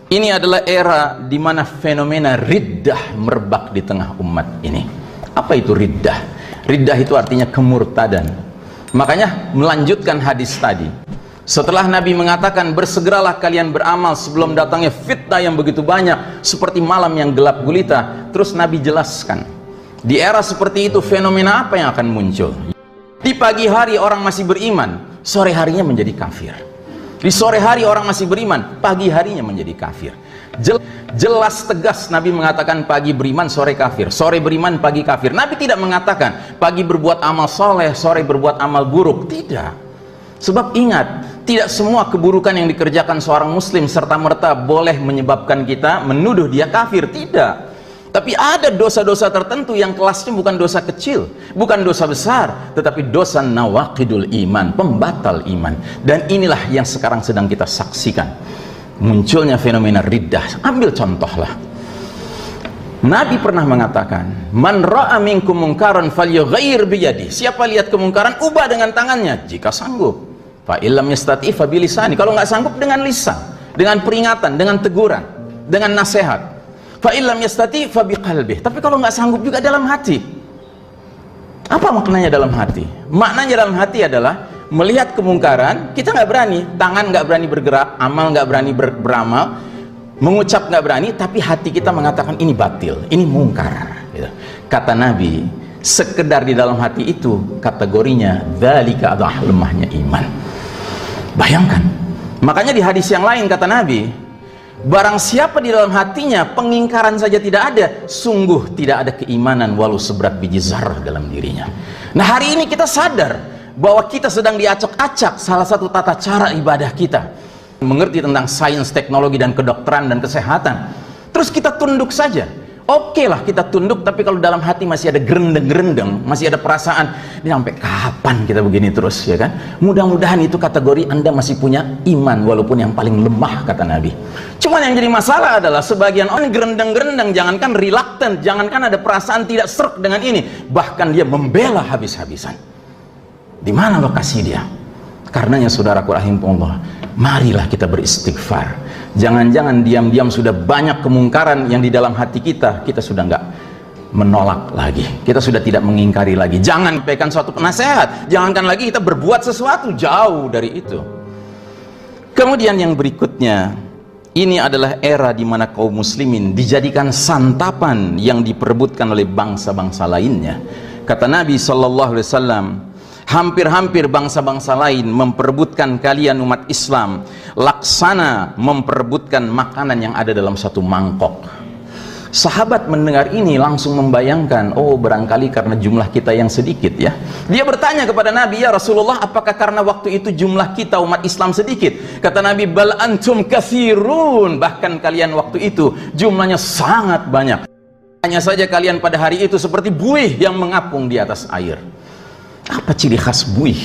Ini adalah era di mana fenomena riddah merebak di tengah umat ini. Apa itu riddah? Riddah itu artinya kemurtadan. Makanya melanjutkan hadis tadi, setelah Nabi mengatakan bersegeralah kalian beramal sebelum datangnya fitnah yang begitu banyak seperti malam yang gelap gulita, terus Nabi jelaskan di era seperti itu fenomena apa yang akan muncul. Di pagi hari orang masih beriman, sore harinya menjadi kafir. Di sore hari orang masih beriman, pagi harinya menjadi kafir. Jelas tegas Nabi mengatakan pagi beriman, sore kafir. Sore beriman, pagi kafir. Nabi tidak mengatakan pagi berbuat amal soleh, sore berbuat amal buruk. Tidak. Sebab ingat, tidak semua keburukan yang dikerjakan seorang muslim serta-merta boleh menyebabkan kita menuduh dia kafir. Tidak. Tapi ada dosa-dosa tertentu yang kelasnya bukan dosa kecil, bukan dosa besar, tetapi dosa nawaqidul iman, pembatal iman. Dan inilah yang sekarang sedang kita saksikan, munculnya fenomena riddah. Ambil contohlah, Nabi pernah mengatakan, man ra'a minkum mungkaran falyughayyir biyadi. Siapa lihat kemungkaran, ubah dengan tangannya jika sanggup. Fa illam yastati fa bilisani. Kalau nggak sanggup, dengan lisan, dengan peringatan, dengan teguran, dengan nasihat. Fa illam yastati fa biqalbih. Tapi kalau nggak sanggup juga dalam hati. Apa maknanya dalam hati? Maknanya dalam hati adalah melihat kemungkaran, kita nggak berani, tangan nggak berani bergerak, amal nggak berani beramal, mengucap nggak berani, tapi hati kita mengatakan ini batil, ini mungkar. Gitu. Kata Nabi, sekedar di dalam hati itu kategorinya dzalika adalah lemahnya iman. Bayangkan. Makanya di hadis yang lain kata Nabi, barang siapa di dalam hatinya pengingkaran saja tidak ada, sungguh tidak ada keimanan walau seberat biji zarah dalam dirinya. Nah, hari ini kita sadar bahwa kita sedang diacak-acak salah satu tata cara ibadah kita. Mengerti tentang sains, teknologi, dan kedokteran dan kesehatan. Terus kita tunduk saja. Oke lah kita tunduk, tapi kalau dalam hati masih ada gerendeng-gerendeng, masih ada perasaan, ini sampai kapan kita begini terus, ya kan? Mudah-mudahan itu kategori Anda masih punya iman, walaupun yang paling lemah, kata Nabi. Cuman yang jadi masalah adalah sebagian orang gerendeng-gerendeng, jangankan reluctant, jangankan ada perasaan tidak serk dengan ini, bahkan dia membela habis-habisan. Di mana lokasi dia? Karenanya saudaraku rahimahullah, marilah kita beristighfar. Jangan-jangan diam-diam sudah banyak kemungkaran yang di dalam hati kita sudah nggak menolak lagi, kita sudah tidak mengingkari lagi. Jangan sampaikan suatu nasihat, jangankan lagi kita berbuat sesuatu, jauh dari itu. Kemudian yang berikutnya, ini adalah era di mana kaum muslimin dijadikan santapan yang diperebutkan oleh bangsa-bangsa lainnya. Kata Nabi SAW, hampir-hampir bangsa-bangsa lain memperebutkan kalian umat Islam laksana memperebutkan makanan yang ada dalam satu mangkok. Sahabat mendengar ini langsung membayangkan, oh barangkali karena jumlah kita yang sedikit ya. Dia bertanya kepada Nabi, ya Rasulullah, apakah karena waktu itu jumlah kita umat Islam sedikit? Kata Nabi, bal antum katsirun, bahkan kalian waktu itu jumlahnya sangat banyak. Hanya saja kalian pada hari itu seperti buih yang mengapung di atas air. Apa ciri khas buih?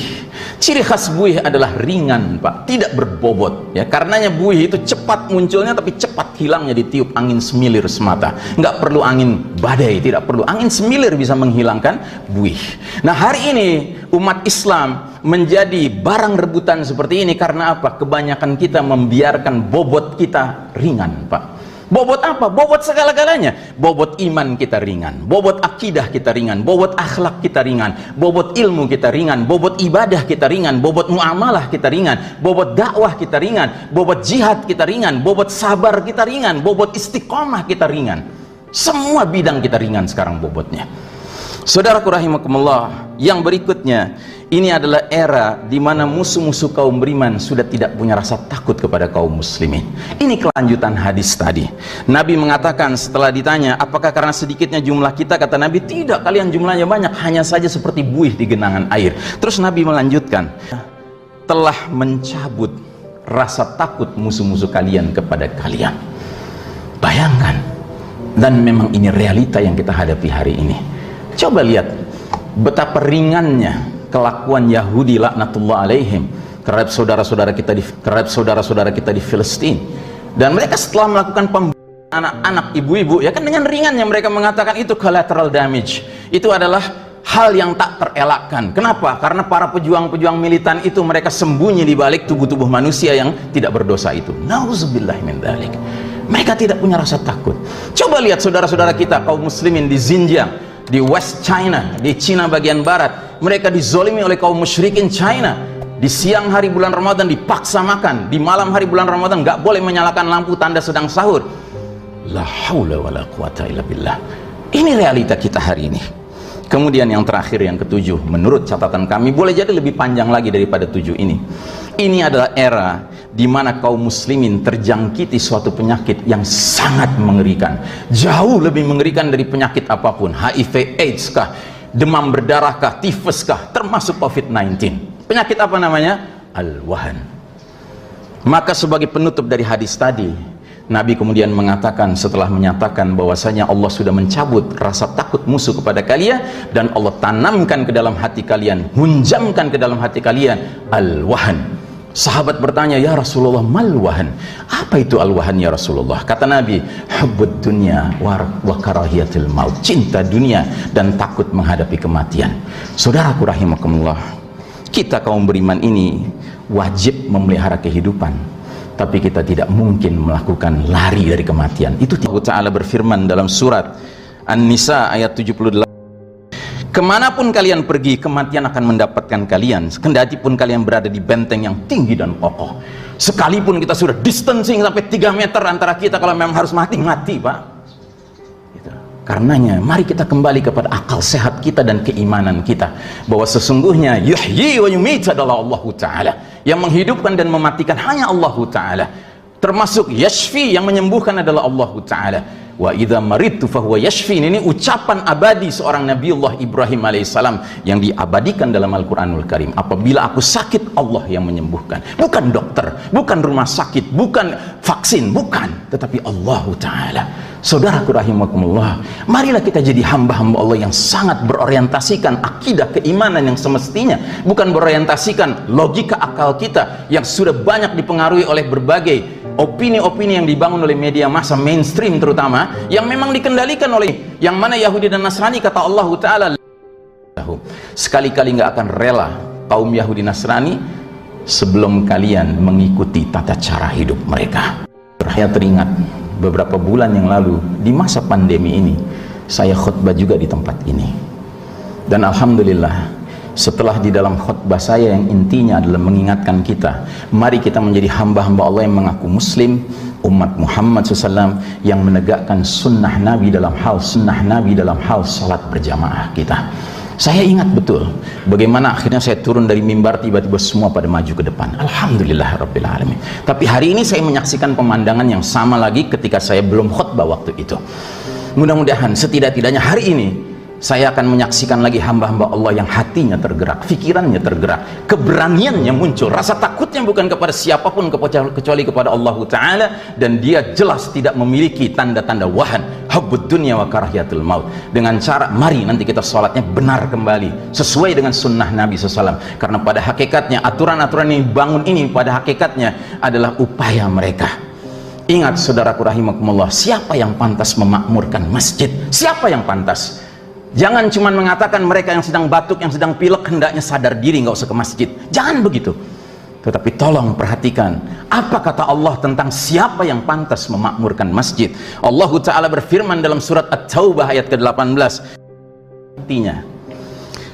Ciri khas buih adalah ringan, Pak, tidak berbobot ya. Karenanya buih itu cepat munculnya tapi cepat hilangnya ditiup angin semilir semata. Nggak perlu angin badai, tidak perlu angin semilir bisa menghilangkan buih. Nah, hari ini umat Islam menjadi barang rebutan seperti ini karena apa? Kebanyakan kita membiarkan bobot kita ringan, Pak. Bobot apa? Bobot segala-galanya. Bobot iman kita ringan, bobot akidah kita ringan, bobot akhlak kita ringan, bobot ilmu kita ringan, bobot ibadah kita ringan, bobot muamalah kita ringan, bobot dakwah kita ringan, bobot jihad kita ringan, bobot sabar kita ringan, bobot istiqomah kita ringan. Semua bidang kita ringan sekarang bobotnya. Saudaraku rahimakumullah, yang berikutnya, ini adalah era di mana musuh-musuh kaum beriman sudah tidak punya rasa takut kepada kaum muslimin. Ini kelanjutan hadis tadi. Nabi mengatakan setelah ditanya, apakah karena sedikitnya jumlah kita? Kata Nabi, tidak, kalian jumlahnya banyak, hanya saja seperti buih di genangan air. Terus Nabi melanjutkan, telah mencabut rasa takut musuh-musuh kalian kepada kalian. Bayangkan, dan memang ini realita yang kita hadapi hari ini. Coba lihat betapa ringannya kelakuan Yahudi laknatullah alaihim terhadap saudara-saudara kita di Filistin. Dan mereka setelah melakukan anak-anak, ibu-ibu, ya kan, dengan ringannya mereka mengatakan itu collateral damage, itu adalah hal yang tak terelakkan. Kenapa? Karena para pejuang-pejuang militan itu mereka sembunyi di balik tubuh-tubuh manusia yang tidak berdosa itu. Nauzubillah min dzalik. Mereka tidak punya rasa takut. Coba lihat saudara-saudara kita kaum muslimin di Xinjiang, di West China, di Cina bagian barat. Mereka dizolimi oleh kaum musyrikin China. Di siang hari bulan Ramadan dipaksa makan, di malam hari bulan Ramadan nggak boleh menyalakan lampu tanda sedang sahur. La haula wala quwata illa billah. Ini realita kita hari ini. Kemudian yang terakhir, yang ketujuh, menurut catatan kami boleh jadi lebih panjang lagi daripada 7 ini. Ini adalah era di mana kaum muslimin terjangkiti suatu penyakit yang sangat mengerikan, jauh lebih mengerikan dari penyakit apapun. HIV AIDS kah, demam berdarah kah, tifus kah, termasuk COVID-19. Penyakit apa namanya? Al-wahan. Maka sebagai penutup dari hadis tadi, Nabi kemudian mengatakan, setelah menyatakan bahwasanya Allah sudah mencabut rasa takut musuh kepada kalian, dan Allah tanamkan ke dalam hati kalian, hunjamkan ke dalam hati kalian al-wahan. Sahabat bertanya, ya Rasulullah, mal-wahan? Apa itu al-wahan ya Rasulullah? Kata Nabi, hubbud dunya wa karahiyatil maut. Cinta dunia dan takut menghadapi kematian. Saudaraku rahimakumullah, kita kaum beriman ini wajib memelihara kehidupan, tapi kita tidak mungkin melakukan lari dari kematian. Itu Allah Ta'ala berfirman dalam surat An-Nisa ayat 78, kemanapun kalian pergi, kematian akan mendapatkan kalian, kendati pun kalian berada di benteng yang tinggi dan kokoh. Sekalipun kita sudah distancing sampai 3 meter antara kita, kalau memang harus mati, mati Pak. Karenanya mari kita kembali kepada akal sehat kita dan keimanan kita, bahwa sesungguhnya yuhyi wa yumit adalah Allah Ta'ala. Yang menghidupkan dan mematikan hanya Allah Ta'ala. Termasuk yashfi, yang menyembuhkan adalah Allah Ta'ala. Wa idza maridtu fahuwa yashfi. Ini ucapan abadi seorang Nabiullah Ibrahim alaihissalam yang diabadikan dalam Al-Quranul Karim. Apabila aku sakit, Allah yang menyembuhkan. Bukan dokter, bukan rumah sakit, bukan vaksin, bukan, tetapi Allah Ta'ala. Saudaraku rahimakumullah, marilah kita jadi hamba-hamba Allah yang sangat berorientasikan akidah keimanan yang semestinya, bukan berorientasikan logika akal kita yang sudah banyak dipengaruhi oleh berbagai opini-opini yang dibangun oleh media massa mainstream, terutama yang memang dikendalikan oleh yang mana Yahudi dan Nasrani. Kata Allah Ta'ala, sekali-kali nggak akan rela kaum Yahudi Nasrani sebelum kalian mengikuti tata cara hidup mereka. Saya teringat beberapa bulan yang lalu di masa pandemi ini, saya khutbah juga di tempat ini, dan alhamdulillah setelah di dalam khutbah saya yang intinya adalah mengingatkan kita, mari kita menjadi hamba-hamba Allah yang mengaku muslim, umat Muhammad SAW, yang menegakkan sunnah Nabi dalam hal salat berjamaah kita. Saya ingat betul bagaimana akhirnya saya turun dari mimbar, tiba-tiba semua pada maju ke depan. Alhamdulillah Rabbil Alamin. Tapi hari ini saya menyaksikan pemandangan yang sama lagi ketika saya belum khutbah waktu itu. Mudah-mudahan setidak-tidaknya hari ini saya akan menyaksikan lagi hamba-hamba Allah yang hatinya tergerak, pikirannya tergerak, keberaniannya muncul, rasa takutnya bukan kepada siapapun kecuali kepada Allah Ta'ala, dan dia jelas tidak memiliki tanda-tanda wahan, hubbud dunya wa karahiyatul maut. Dengan cara, mari nanti kita sholatnya benar kembali sesuai dengan sunnah Nabi SAW, karena pada hakikatnya aturan-aturan yang dibangun ini pada hakikatnya adalah upaya mereka. Ingat saudaraku rahimakumullah, siapa yang pantas memakmurkan masjid? Siapa yang pantas? Jangan cuma mengatakan mereka yang sedang batuk, yang sedang pilek hendaknya sadar diri, nggak usah ke masjid. Jangan begitu. Tetapi tolong perhatikan apa kata Allah tentang siapa yang pantas memakmurkan masjid. Allah Ta'ala berfirman dalam surat At-Taubah ayat ke-18, artinya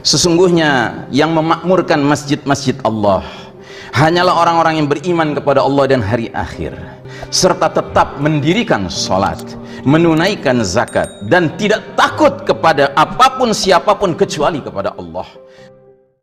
sesungguhnya yang memakmurkan masjid-masjid Allah hanyalah orang-orang yang beriman kepada Allah dan hari akhir, serta tetap mendirikan sholat, menunaikan zakat, dan tidak takut kepada apapun siapapun kecuali kepada Allah.